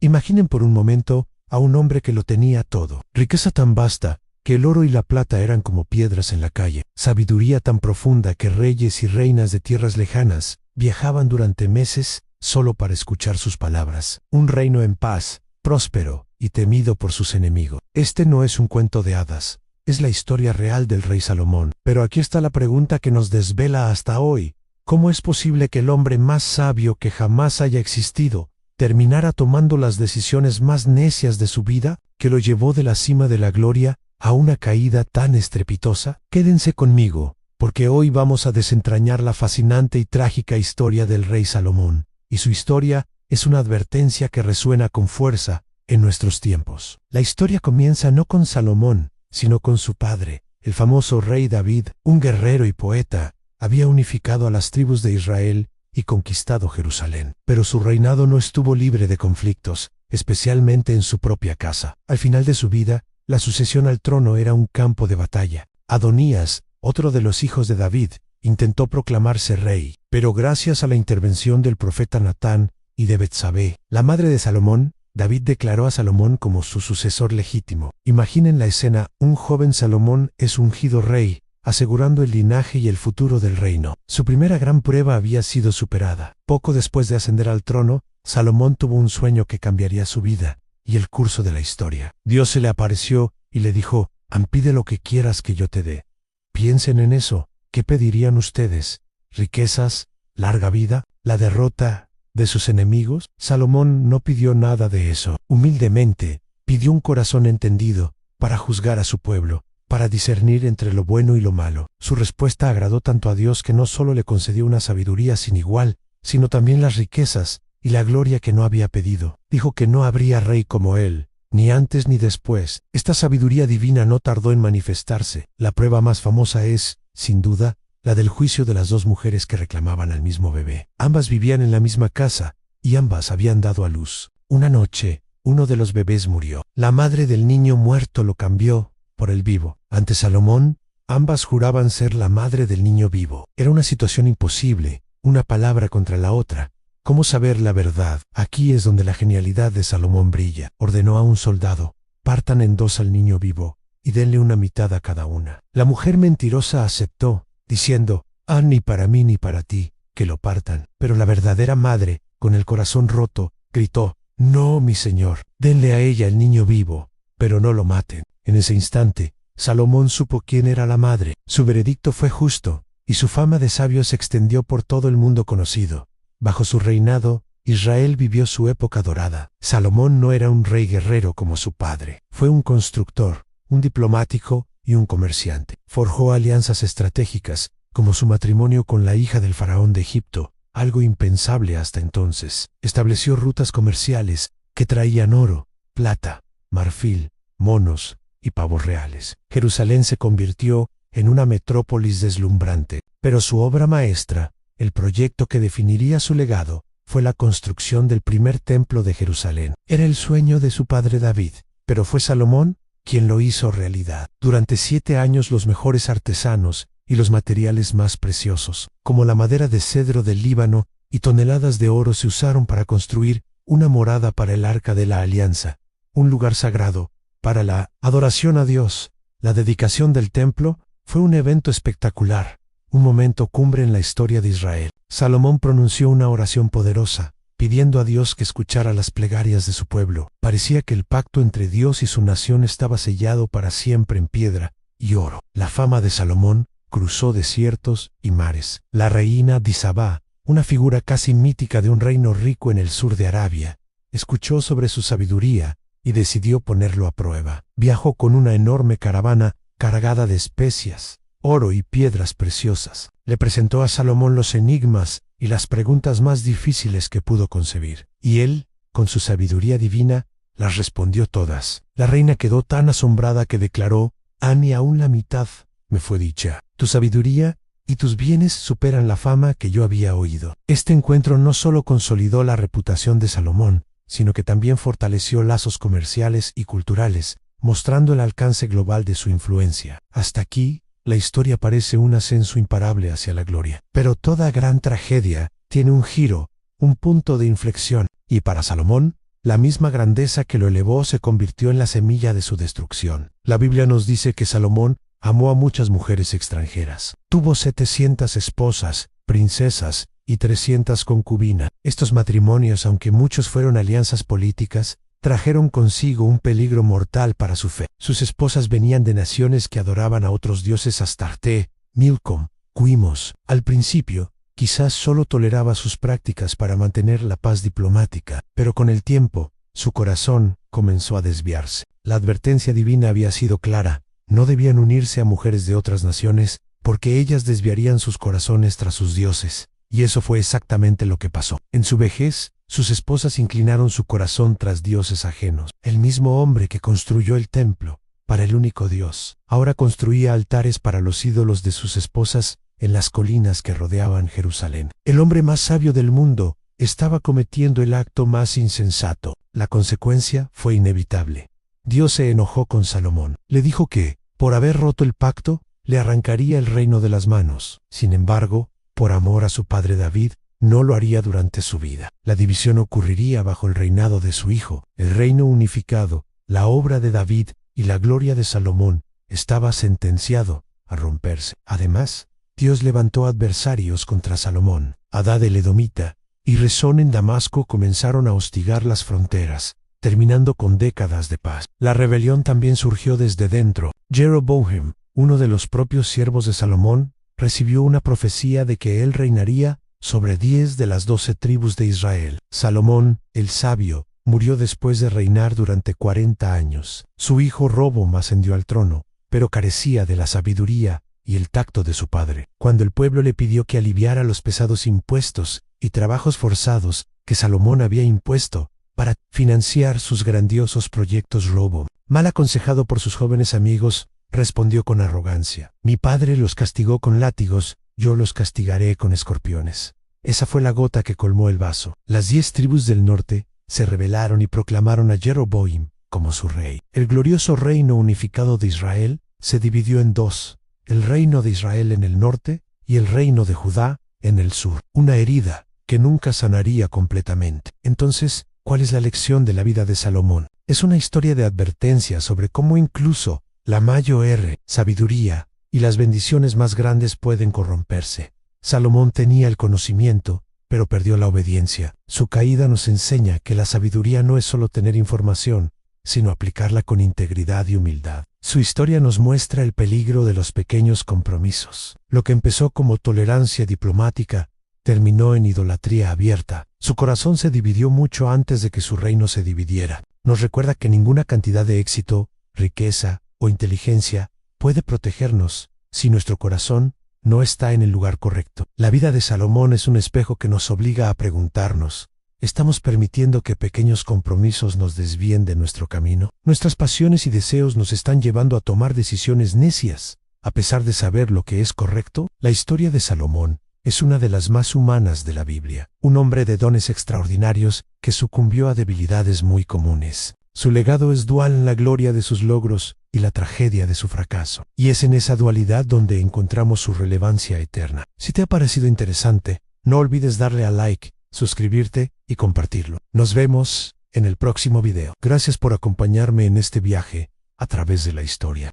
Imaginen por un momento a un hombre que lo tenía todo. Riqueza tan vasta que el oro y la plata eran como piedras en la calle. Sabiduría tan profunda que reyes y reinas de tierras lejanas viajaban durante meses solo para escuchar sus palabras. Un reino en paz, próspero y temido por sus enemigos. Este no es un cuento de hadas, es la historia real del rey Salomón. Pero aquí está la pregunta que nos desvela hasta hoy. ¿Cómo es posible que el hombre más sabio que jamás haya existido terminara tomando las decisiones más necias de su vida, que lo llevó de la cima de la gloria a una caída tan estrepitosa? Quédense conmigo, porque hoy vamos a desentrañar la fascinante y trágica historia del rey Salomón, y su historia es una advertencia que resuena con fuerza en nuestros tiempos. La historia comienza no con Salomón, sino con su padre, el famoso rey David. Un guerrero y poeta, había unificado a las tribus de Israel y conquistado Jerusalén. Pero su reinado no estuvo libre de conflictos, especialmente en su propia casa. Al final de su vida, la sucesión al trono era un campo de batalla. Adonías, otro de los hijos de David, intentó proclamarse rey, pero gracias a la intervención del profeta Natán y de Betsabé, la madre de Salomón, David declaró a Salomón como su sucesor legítimo. Imaginen la escena: un joven Salomón es ungido rey, asegurando el linaje y el futuro del reino. Su primera gran prueba había sido superada. Poco después de ascender al trono, Salomón tuvo un sueño que cambiaría su vida y el curso de la historia. Dios se le apareció y le dijo: pide lo que quieras que yo te dé. Piensen en eso. ¿Qué pedirían ustedes? ¿Riquezas? ¿Larga vida? ¿La derrota de sus enemigos? Salomón no pidió nada de eso. Humildemente, pidió un corazón entendido para juzgar a su pueblo, para discernir entre lo bueno y lo malo. Su respuesta agradó tanto a Dios que no solo le concedió una sabiduría sin igual, sino también las riquezas y la gloria que no había pedido. Dijo que no habría rey como él, ni antes ni después. Esta sabiduría divina no tardó en manifestarse. La prueba más famosa es, sin duda, la del juicio de las dos mujeres que reclamaban al mismo bebé. Ambas vivían en la misma casa, y ambas habían dado a luz. Una noche, uno de los bebés murió. La madre del niño muerto lo cambió por el vivo. Ante Salomón, ambas juraban ser la madre del niño vivo. Era una situación imposible, una palabra contra la otra. ¿Cómo saber la verdad? Aquí es donde la genialidad de Salomón brilla. Ordenó a un soldado: partan en dos al niño vivo y denle una mitad a cada una. La mujer mentirosa aceptó, diciendo: ni para mí ni para ti, que lo partan. Pero la verdadera madre, con el corazón roto, gritó: no, mi señor, denle a ella el niño vivo, pero no lo maten. En ese instante, Salomón supo quién era la madre. Su veredicto fue justo, y su fama de sabio se extendió por todo el mundo conocido. Bajo su reinado, Israel vivió su época dorada. Salomón no era un rey guerrero como su padre. Fue un constructor, un diplomático y un comerciante. Forjó alianzas estratégicas, como su matrimonio con la hija del faraón de Egipto, algo impensable hasta entonces. Estableció rutas comerciales que traían oro, plata, marfil, monos y pavos reales. Jerusalén se convirtió en una metrópolis deslumbrante. Pero su obra maestra, el proyecto que definiría su legado, fue la construcción del primer templo de Jerusalén. Era el sueño de su padre David, pero fue Salomón quien lo hizo realidad. Durante 7 años los mejores artesanos y los materiales más preciosos, como la madera de cedro del Líbano y toneladas de oro, se usaron para construir una morada para el Arca de la Alianza, un lugar sagrado para la adoración a Dios. La dedicación del templo fue un evento espectacular, un momento cumbre en la historia de Israel. Salomón pronunció una oración poderosa, pidiendo a Dios que escuchara las plegarias de su pueblo. Parecía que el pacto entre Dios y su nación estaba sellado para siempre en piedra y oro. La fama de Salomón cruzó desiertos y mares. La reina Disabá, una figura casi mítica de un reino rico en el sur de Arabia, escuchó sobre su sabiduría y decidió ponerlo a prueba. Viajó con una enorme caravana cargada de especias, oro y piedras preciosas. Le presentó a Salomón los enigmas y las preguntas más difíciles que pudo concebir. Y él, con su sabiduría divina, las respondió todas. La reina quedó tan asombrada que declaró: ni aún la mitad me fue dicha. Tu sabiduría y tus bienes superan la fama que yo había oído. Este encuentro no solo consolidó la reputación de Salomón, sino que también fortaleció lazos comerciales y culturales, mostrando el alcance global de su influencia. Hasta aquí, la historia parece un ascenso imparable hacia la gloria. Pero toda gran tragedia tiene un giro, un punto de inflexión, y para Salomón, la misma grandeza que lo elevó se convirtió en la semilla de su destrucción. La Biblia nos dice que Salomón amó a muchas mujeres extranjeras. Tuvo 700 esposas, princesas y 300 concubinas. Estos matrimonios, aunque muchos fueron alianzas políticas, trajeron consigo un peligro mortal para su fe. Sus esposas venían de naciones que adoraban a otros dioses Astarte, Milcom, Cuimos. Al principio, quizás solo toleraba sus prácticas para mantener la paz diplomática, pero con el tiempo, su corazón comenzó a desviarse. La advertencia divina había sido clara: no debían unirse a mujeres de otras naciones, porque ellas desviarían sus corazones tras sus dioses. Y eso fue exactamente lo que pasó. En su vejez, sus esposas inclinaron su corazón tras dioses ajenos. El mismo hombre que construyó el templo para el único Dios, ahora construía altares para los ídolos de sus esposas en las colinas que rodeaban Jerusalén. El hombre más sabio del mundo estaba cometiendo el acto más insensato. La consecuencia fue inevitable. Dios se enojó con Salomón. Le dijo que, por haber roto el pacto, le arrancaría el reino de las manos. Sin embargo, por amor a su padre David, no lo haría durante su vida. La división ocurriría bajo el reinado de su hijo. El reino unificado, la obra de David y la gloria de Salomón estaba sentenciado a romperse. Además, Dios levantó adversarios contra Salomón. Hadad el edomita y Rezón en Damasco comenzaron a hostigar las fronteras, terminando con décadas de paz. La rebelión también surgió desde dentro. Jeroboam, uno de los propios siervos de Salomón, recibió una profecía de que él reinaría sobre 10 de las 12 tribus de Israel. Salomón, el sabio, murió después de reinar durante 40 años. Su hijo Roboam ascendió al trono, pero carecía de la sabiduría y el tacto de su padre. Cuando el pueblo le pidió que aliviara los pesados impuestos y trabajos forzados que Salomón había impuesto para financiar sus grandiosos proyectos, Roboam, mal aconsejado por sus jóvenes amigos, respondió con arrogancia: mi padre los castigó con látigos, yo los castigaré con escorpiones. Esa fue la gota que colmó el vaso. Las 10 tribus del norte se rebelaron y proclamaron a Jeroboam como su rey. El glorioso reino unificado de Israel se dividió en dos: el reino de Israel en el norte y el reino de Judá en el sur. Una herida que nunca sanaría completamente. Entonces, ¿cuál es la lección de la vida de Salomón? Es una historia de advertencia sobre cómo incluso la mayor sabiduría y las bendiciones más grandes pueden corromperse. Salomón tenía el conocimiento, pero perdió la obediencia. Su caída nos enseña que la sabiduría no es solo tener información, sino aplicarla con integridad y humildad. Su historia nos muestra el peligro de los pequeños compromisos. Lo que empezó como tolerancia diplomática terminó en idolatría abierta. Su corazón se dividió mucho antes de que su reino se dividiera. Nos recuerda que ninguna cantidad de éxito, riqueza o inteligencia puede protegernos si nuestro corazón no está en el lugar correcto. La vida de Salomón es un espejo que nos obliga a preguntarnos: ¿estamos permitiendo que pequeños compromisos nos desvíen de nuestro camino? Nuestras pasiones y deseos nos están llevando a tomar decisiones necias, a pesar de saber lo que es correcto. La historia de Salomón es una de las más humanas de la Biblia. Un hombre de dones extraordinarios que sucumbió a debilidades muy comunes. Su legado es dual en la gloria de sus logros y la tragedia de su fracaso. Y es en esa dualidad donde encontramos su relevancia eterna. Si te ha parecido interesante, no olvides darle a like, suscribirte y compartirlo. Nos vemos en el próximo video. Gracias por acompañarme en este viaje a través de la historia.